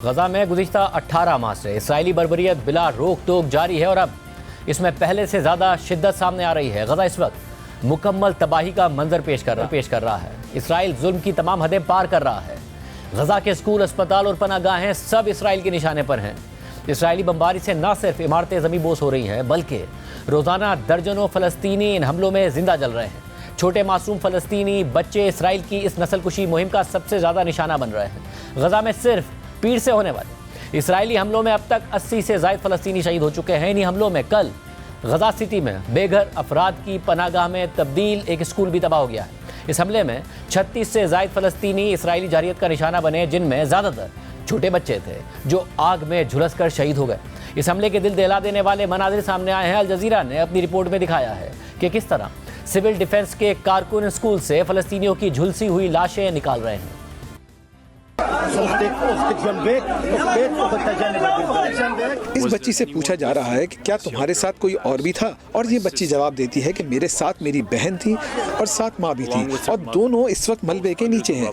غزہ میں گزشتہ 18 ماہ سے اسرائیلی بربریت بلا روک ٹوک جاری ہے اور اب اس میں پہلے سے زیادہ شدت سامنے آ رہی ہے۔ غزہ اس وقت مکمل تباہی کا منظر پیش کر رہا ہے۔ اسرائیل ظلم کی تمام حدیں پار کر رہا ہے۔ غزہ کے اسکول، اسپتال اور پناہ گاہیں سب اسرائیل کے نشانے پر ہیں۔ اسرائیلی بمباری سے نہ صرف عمارتیں زمیں بوس ہو رہی ہیں بلکہ روزانہ درجنوں فلسطینی ان حملوں میں زندہ جل رہے ہیں۔ چھوٹے معصوم فلسطینی بچے اسرائیل کی اس نسل کشی مہم کا سب سے زیادہ نشانہ بن رہے ہیں۔ غزہ میں صرف پیڑ سے ہونے والے اسرائیلی حملوں میں اب تک 80 سے زائد فلسطینی شہید ہو چکے ہیں۔ انہی حملوں میں کل غزہ سٹی میں بے گھر افراد کی پناہ گاہ میں تبدیل ایک اسکول بھی تباہ ہو گیا ہے۔ اس حملے میں 36 سے زائد فلسطینی اسرائیلی جارحیت کا نشانہ بنے، جن میں زیادہ تر چھوٹے بچے تھے جو آگ میں جھلس کر شہید ہو گئے۔ اس حملے کے دل دہلا دینے والے مناظر سامنے آئے ہیں۔ الجزیرہ نے اپنی رپورٹ میں دکھایا ہے کہ کس طرح سول ڈیفنس کے کارکن اسکول سے فلسطینیوں کی جھلسی ہوئی لاشیں نکال رہے ہیں۔ اس بچی سے پوچھا جا رہا ہے کہ کیا تمہارے ساتھ کوئی اور بھی تھا، اور یہ بچی جواب دیتی ہے کہ میرے ساتھ میری بہن تھی اور ساتھ ماں بھی تھی، اور دونوں اس وقت ملبے کے نیچے ہیں۔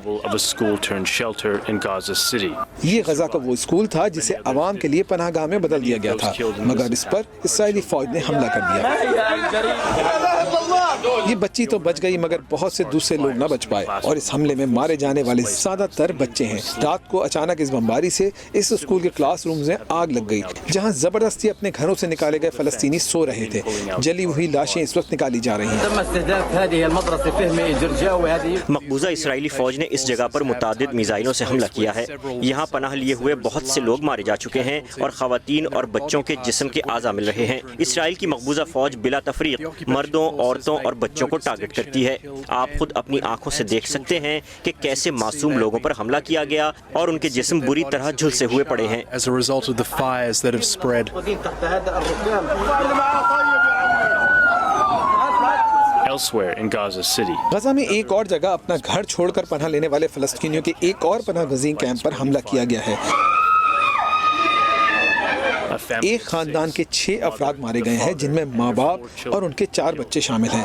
یہ غزہ کا وہ اسکول تھا جسے عوام کے لیے پناہ گاہ میں بدل دیا گیا تھا، مگر اس پر اسرائیلی فوج نے حملہ کر دیا۔ یہ بچی تو بچ گئی مگر بہت سے دوسرے لوگ نہ بچ پائے، اور اس حملے میں مارے جانے والے زیادہ تر بچے ہیں۔ رات کو اچانک اس بمباری سے اس اسکول کے کلاس رومز میں آگ لگ گئی، جہاں زبردستی اپنے گھروں سے نکالے گئے فلسطینی سو رہے تھے۔ جلی ہوئی لاشیں اس وقت نکالی جا رہی ہیں۔ مقبوضہ اسرائیلی فوج نے اس جگہ پر متعدد میزائلوں سے حملہ کیا ہے۔ یہاں پناہ لیے ہوئے بہت سے لوگ مارے جا چکے ہیں اور خواتین اور بچوں کے جسم کے اعضاء مل رہے ہیں۔ اسرائیل کی مقبوضہ فوج بلا تفریق مردوں، عورتوں اور بچوں کو ٹارگٹ کرتی ہے۔ آپ خود اپنی آنکھوں سے دیکھ سکتے ہیں کہ کیسے معصوم لوگوں پر حملہ کیا گیا اور ان کے جسم بری طرح جھلسے ہوئے پڑے ہیں۔ غزہ میں ایک اور جگہ اپنا گھر چھوڑ کر پناہ لینے والے فلسطینیوں کے ایک اور پناہ گزین کیمپ پر حملہ کیا گیا ہے۔ ایک خاندان کے 6 افراد مارے گئے ہیں، جن میں ماں باپ اور ان کے 4 بچے شامل ہیں۔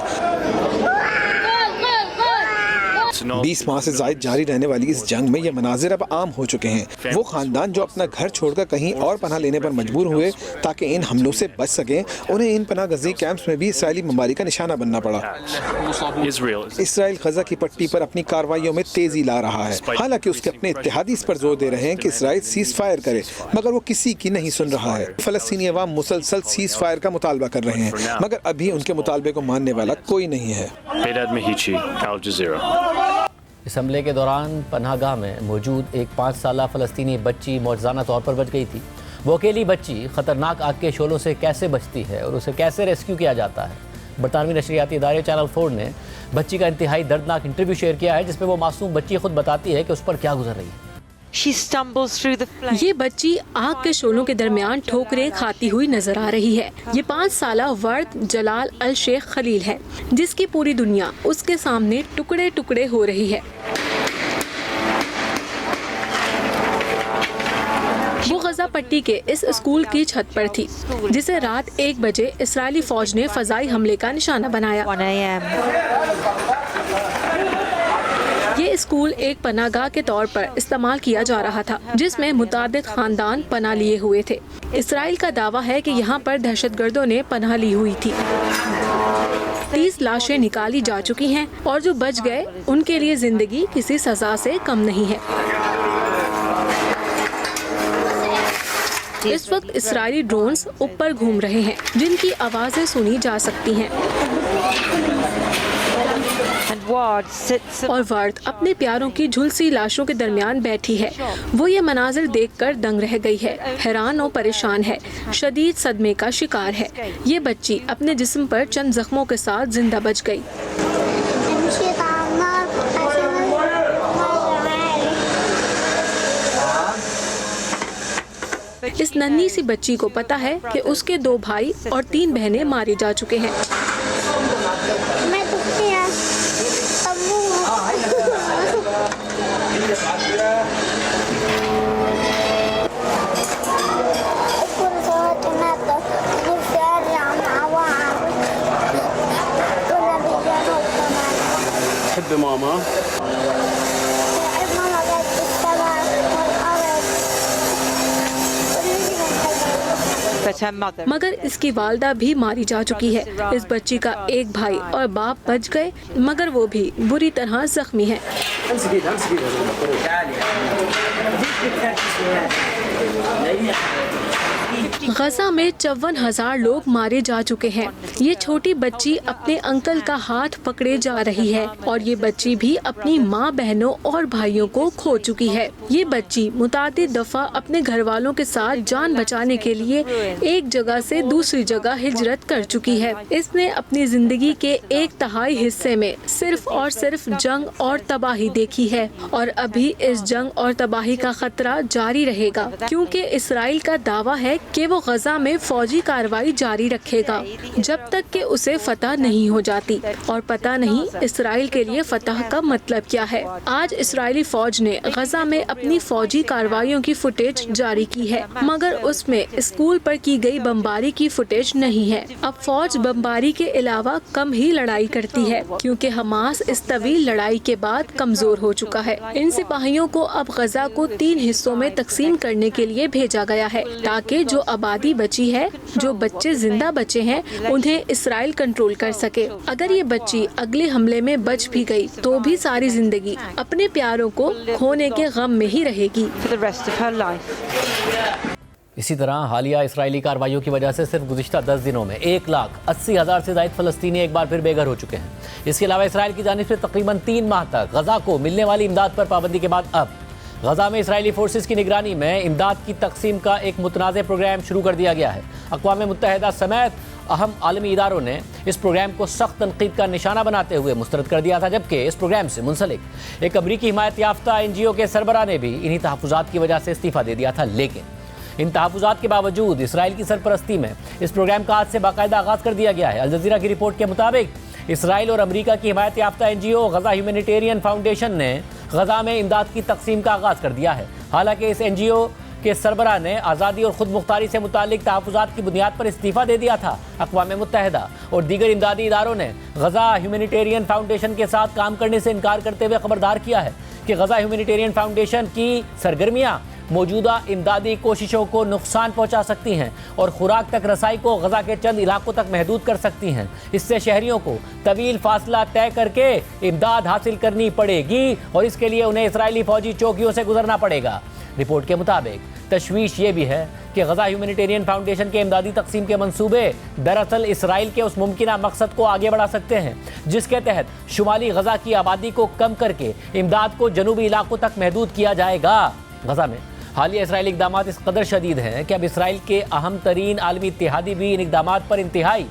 20 ماہ سے زائد جاری رہنے والی اس جنگ میں یہ مناظر اب عام ہو چکے ہیں۔ وہ خاندان جو اپنا گھر چھوڑ کر کہیں اور پناہ لینے پر مجبور ہوئے تاکہ ان حملوں سے بچ سکیں، انہیں ان پناہ گزین کیمپس میں بھی اسرائیلی بمباری کا نشانہ بننا پڑا۔ اسرائیل غزہ کی پٹی پر اپنی کارروائیوں میں تیزی لا رہا ہے، حالانکہ اس کے اپنے اتحادی اس پر زور دے رہے ہیں کہ اسرائیل سیز فائر کرے، مگر وہ کسی کی نہیں سن رہا ہے۔ فلسطینی عوام مسلسل سیز فائر کا مطالبہ کر رہے ہیں، مگر ابھی ان کے مطالبے کو ماننے والا کوئی نہیں ہے۔ اس حملے کے دوران پناہ گاہ میں موجود ایک 5 سالہ فلسطینی بچی معجزانہ طور پر بچ گئی تھی۔ وہ اکیلی بچی خطرناک آگ کے شعلوں سے کیسے بچتی ہے اور اسے کیسے ریسکیو کیا جاتا ہے؟ برطانوی نشریاتی ادارے چینل 4 نے بچی کا انتہائی دردناک انٹرویو شیئر کیا ہے، جس میں وہ معصوم بچی خود بتاتی ہے کہ اس پر کیا گزر رہی ہے۔ یہ بچی آگ کے شعلوں کے درمیان ٹھوکریں کھاتی ہوئی نظر آ رہی ہے۔ یہ 5 سالہ ورد جلال الشیخ خلیل ہے، جس کی پوری دنیا اس کے سامنے ٹکڑے ٹکڑے ہو رہی ہے۔ وہ غزہ پٹی کے اس اسکول کی چھت پر تھی، جسے رات 1 بجے اسرائیلی فوج نے فضائی حملے کا نشانہ بنایا۔ یہ اسکول ایک پناہ گاہ کے طور پر استعمال کیا جا رہا تھا، جس میں متعدد خاندان پناہ لیے ہوئے تھے۔ اسرائیل کا دعویٰ ہے کہ یہاں پر دہشت گردوں نے پناہ لی ہوئی تھی۔ 30 لاشیں نکالی جا چکی ہیں، اور جو بچ گئے ان کے لیے زندگی کسی سزا سے کم نہیں ہے۔ اس وقت اسرائیلی ڈرونز اوپر گھوم رہے ہیں، جن کی آوازیں سنی جا سکتی ہیں، اور وارد اپنے پیاروں کی جھلسی لاشوں کے درمیان بیٹھی ہے۔ وہ یہ مناظر دیکھ کر دنگ رہ گئی ہے، حیران و پریشان ہے، شدید صدمے کا شکار ہے۔ یہ بچی اپنے جسم پر چند زخموں کے ساتھ زندہ بچ گئی۔ اس ننھی سی بچی کو پتا ہے کہ اس کے 2 بھائی اور 3 بہنیں مارے جا چکے ہیں۔ मगर इसकी वालदा भी मारी जा चुकी है। इस बच्ची का एक भाई और बाप बच गए, मगर वो भी बुरी तरह जख्मी है। गजा में 54,000 लोग मारे जा चुके हैं। ये छोटी बच्ची अपने अंकल का हाथ पकड़े जा रही है और ये बच्ची भी अपनी माँ, बहनों और भाइयों को खो चुकी है। ये बच्ची मुतादिद दफा अपने घर वालों के साथ जान बचाने के लिए एक जगह से दूसरी जगह हिजरत कर चुकी है। इसने अपनी जिंदगी के 1/3 हिस्से में सिर्फ और सिर्फ जंग और तबाही देखी है और अभी इस जंग और तबाही का खतरा जारी रहेगा, क्योंकि इसराइल का दावा है कि वो गजा में फौजी कार्रवाई जारी रखेगा जब तक कि उसे फतह नहीं हो जाती। और पता नहीं इसराइल के लिए फतह का मतलब क्या है। आज इसराइली फौज ने गजा में अपनी फौजी कार्रवाइयों की फुटेज जारी की है, मगर उसमें स्कूल पर की गई बमबारी की फुटेज नहीं है। अब फौज बमबारी के अलावा कम ही लड़ाई करती है, क्योंकि हमास इस तवील लड़ाई के बाद कमजोर हो चुका है। इन सिपाहियों को अब गजा को 3 हिस्सों में तकसीम करने के लिए भेजा गया है, ताकि जो आबादी बची है, जो बच्चे जिंदा बचे हैं, उन्हें इसराइल कंट्रोल कर सके। अगर ये बच्ची अगले हमले में बच भी गई तो भी सारी जिंदगी अपने प्यारों को खोने के गम में ही रहेगी। इसी तरह हालिया इसराइली कार्रवाइयों की वजह से सिर्फ गुज़िश्ता 10 दिनों में 1,80,000 से ज़ायद फ़लस्तीनी एक बार फिर बेघर हो चुके हैं। इसके अलावा इसराइल की जानिब से तकरीबन 3 माह तक गजा को मिलने वाली इमदाद पर पाबंदी के बाद अब गजा में इसराइली फोर्सेस की निगरानी में इमदाद की तकसीम का एक मुतनाज़ प्रोग्राम शुरू कर दिया गया है। अक़वाम मुत्तहिदा समेत अहम आलमी इदारों ने इस प्रोग्राम को सख्त तनकीद का निशाना बनाते हुए मुस्तरद कर दिया था, जबकि इस प्रोग्राम से मुंसलिक एक अमरीकी हिमायत याफ्ता NGO के सरबराह ने भी इन्हीं तहफ़्फ़ुज़ात की वजह से इस्तीफ़ा दे दिया था। लेकिन इन तहफ़्फ़ुज़ात के बावजूद इसराइल की सरपरस्ती में इस प्रोग्राम का आज से बाकायदा आगाज़ कर दिया गया है। अल जज़ीरा की रिपोर्ट के मुताबिक इसराइल और अमरीका की हिमायत याफ्ता NGO गजा ह्यूमैनिटेरियन फाउंडेशन ने गजा में इमदाद की तकसीम का आगाज़ कर दिया है। हालांकि इस NGO के सरबराह ने आज़ादी और ख़ुद मुख्तारी से मुतालिक तहफ़्फ़ुज़ात की बुनियाद पर इस्तीफ़ा दे दिया था। अक़वाम मुत्तहिदा और दीगर इमदादी इदारों ने गजा ह्यूमैनिटेरियन फाउंडेशन के साथ काम करने से इनकार करते हुए खबरदार किया है कि गजा ह्यूमैनिटेरियन फाउंडेशन की सरगर्मियाँ मौजूदा इमदादी कोशिशों को नुकसान पहुंचा सकती हैं और खुराक तक रसाई को गजा के चंद इलाकों तक महदूद कर सकती हैं। इससे शहरियों को तवील फासला तय करके इमदाद हासिल करनी पड़ेगी और इसके लिए उन्हें इसराइली फौजी चौकियों से गुजरना पड़ेगा। रिपोर्ट के मुताबिक तशवीश ये भी है कि गजा ह्यूमैनिटेरियन फाउंडेशन के इमदादी तकसीम के मंसूबे दरअसल इसराइल के उस मुमकिना मकसद को आगे बढ़ा सकते हैं जिसके तहत शुमाली गजा की आबादी को कम करके इमदाद को जनूबी इलाकों तक महदूद किया जाएगा। गजा में हालिया इसराइली इक़दामात इस कदर शदीद हैं कि अब इसराइल के अहम तरीन आलमी इत्तेहादी भी इन इक़दामात पर इंतहाई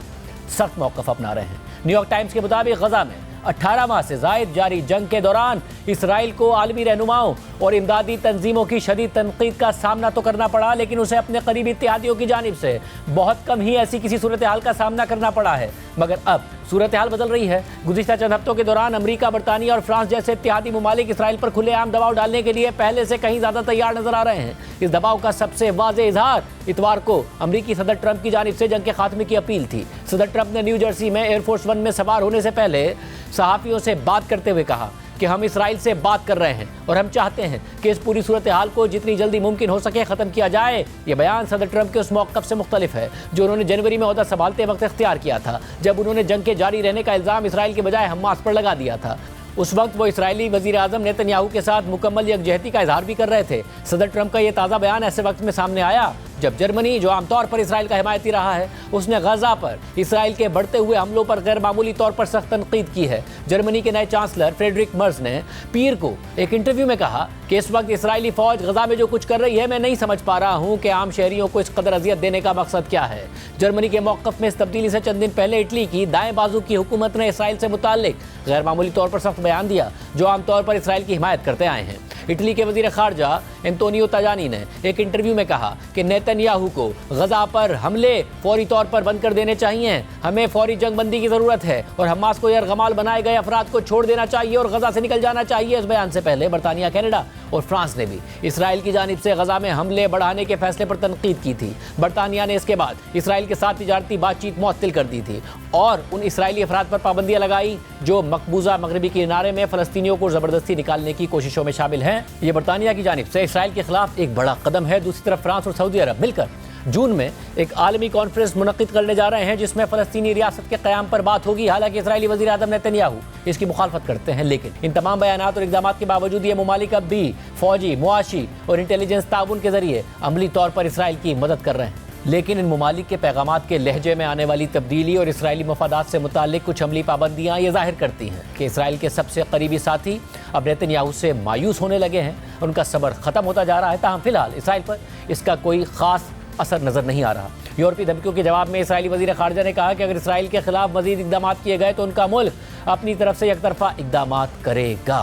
सख्त मौक़िफ़ अपना रहे हैं। न्यूयॉर्क टाइम्स के मुताबिक गजा में 18 माह से ज़ायद जारी जंग के दौरान इसराइल को आलमी रहनुमाओं और इमदादी तंजीमों की शदीद तनकीद का सामना तो करना पड़ा, लेकिन उसे अपने करीबी इत्तेहादियों की जानिब से बहुत कम ही ऐसी किसी सूरत हाल का सामना करना पड़ा है। मगर अब सूरत हाल बदल रही है। गुज़िश्ता चंद हफ्तों के दौरान अमरीका, बरतानिया और फ्रांस जैसे इत्तेहादी ममालिक इसराइल पर खुलेआम दबाव डालने के लिए पहले से कहीं ज़्यादा तैयार नजर आ रहे हैं। इस दबाव का सबसे वाज़ेह इजहार इतवार को अमरीकी सदर ट्रंप की जानिब से जंग के खात्मे की अपील थी। सदर ट्रंप ने न्यू जर्सी में एयरफोर्स 1 में सवार होने से पहले सहाफ़ियों से बात करते हुए कहा कि हम इसराइल से बात कर रहे हैं और हम चाहते हैं कि इस पूरी सूरत हाल को जितनी जल्दी मुमकिन हो सके ख़त्म किया जाए। ये बयान सदर ट्रंप के उस मौक़िफ़ से मुख्तलिफ है जो उन्होंने जनवरी में ओहदा संभालते वक्त इख्तियार किया था, जब उन्होंने जंग के जारी रहने का इल्ज़ाम इसराइल के बजाय हमास पर लगा दिया था। उस वक्त वो इसराइली वज़ीर आज़म नेतन्याहू के साथ मुकम्मल यकजहती का इजहार भी कर रहे थे। सदर ट्रंप का ये ताज़ा बयान ऐसे वक्त में सामने आया जब जर्मनी, जो आमतौर पर इसराइल का हिमायती रहा है, उसने गजा पर इसराइल के बढ़ते हुए हमलों पर गैर मामूली तौर पर सख्त तनकीद की है। जर्मनी के नए चांसलर फ्रेडरिक मर्ज ने पीर को एक इंटरव्यू में कहा कि इस वक्त इसराइली फौज गजा में जो कुछ कर रही है, मैं नहीं समझ पा रहा हूँ कि आम शहरियों को इस कदर अजियत देने का मकसद क्या है। जर्मनी के मौक़िफ़ में इस तब्दीली से चंद दिन पहले इटली की दाएं बाजू की हुकूमत ने इसराइल से मुताल्लिक गैर मामूली तौर पर सख्त बयान दिया, जो आमतौर पर इसराइल की हिमायत करते आए हैं। इटली के वज़ीर ख़ारजा एंटोनियो ताजानी ने एक इंटरव्यू में कहा कि नेतन्याहू को गजा पर हमले फौरी तौर पर बंद कर देने चाहिए। हमें फौरी जंग बंदी की ज़रूरत है और हमास को यरगमाल बनाए गए अफराद को छोड़ देना चाहिए और गजा से निकल जाना चाहिए। इस बयान से पहले बरतानिया, कनाडा और फ्रांस ने भी इसराइल की जानिब से गजा में हमले बढ़ाने के फैसले पर तनकीद की थी। बरतानिया ने इसके बाद इसराइल के साथ तिजारती बातचीत मुअत्तल कर दी थी और उन इसराइली अफराद पर पाबंदियाँ लगाई जो मकबूजा मगरबी किनारे में फ़लस्तीनियों को ज़बरदस्ती निकालने की कोशिशों में शामिल हैं। ये बरतानिया की जानिब से इसराइल के खिलाफ एक बड़ा कदम है। दूसरी तरफ फ्रांस और सऊदी अरब मिलकर जून में एक आलमी कॉन्फ्रेंस मुनक्किद करने जा रहे हैं जिसमें फ़लस्तीनी रियासत के क़याम पर बात होगी। हालांकि इजरायली वज़ीर आज़म नेतन्याहू इसकी मुखालफत करते हैं, लेकिन इन तमाम बयानात और इक़दामात के बावजूद ये ममालिक अब भी फ़ौजी, मुआशी और इंटेलिजेंस ताउन के ज़रिए अमली तौर पर इसराइल की मदद कर रहे हैं। लेकिन इन ममालिक के पैगामात के लहजे में आने वाली तब्दीली और इसराइली मफादात से मुताल्लिक कुछ अमली पाबंदियाँ ये ज़ाहिर करती हैं कि इसराइल के सबसे करीबी साथी अब नेतन्याहू से मायूस होने लगे हैं, उनका सब्र ख़त्म होता जा रहा है। ताहम फ़िलहाल इसराइल पर इसका कोई ख़ास असर नज़र नहीं आ रहा। यूरोपीय धमकियों के जवाब में इसराइली वज़ीर ख़ारजा ने कहा कि अगर इसराइल के खिलाफ मज़ीद इक़दामात किए गए तो उनका मुल्क अपनी तरफ से एकतरफ़ा इक़दामात करेगा।